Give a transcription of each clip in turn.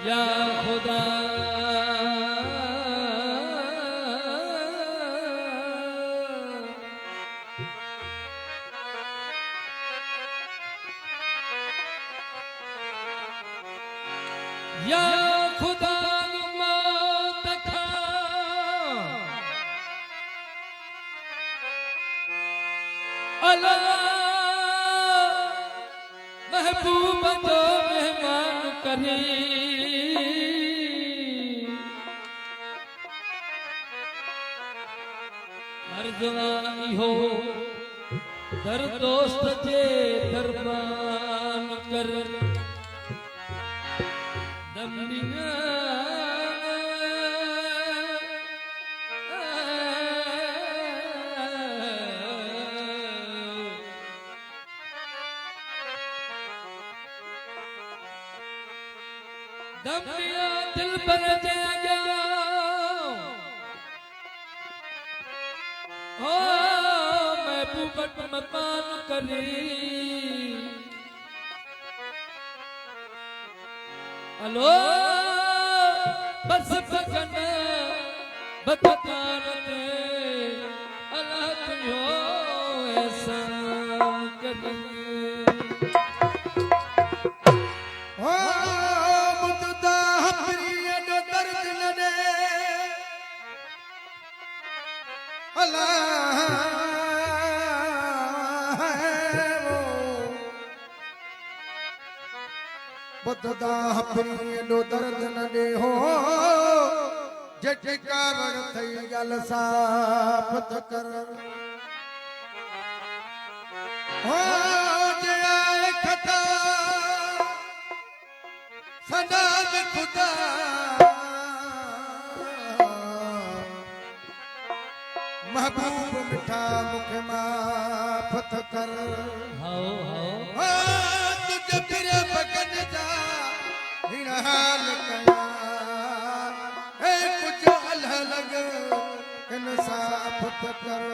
या खुदा या खुदा मौत खा अल्लाह महबूब तो मेहमान करी हर जवानी हो दर दोस्त जे दरबान कर दमदिना दमिया दिल पर जागा हो महबूबत मकान करी अलो बस बगन बतकार दे अल्लाह तुझो ऐसा करे बददा हपरी नो दर्द न दे हो जटे कारण थई गल साफत कर हो जे आए खता सदा में खुदा महबूब मिठा मुख माफत कर हाओ हो तुझे फिर बगन जा हाल कया है कुछ अल्लाह लग इंसाफ कर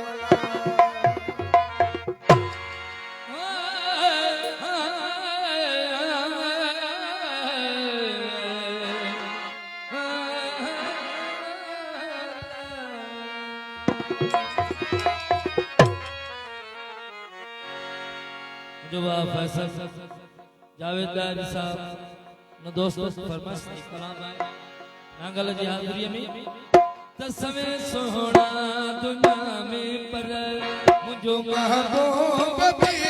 जो फैसल जावेद दारी साहब न दोस्तों फरमाइश कलाम है नांगल जी हाजिरी में तसमे सोहना दुनिया में पर मुझो महबूब भी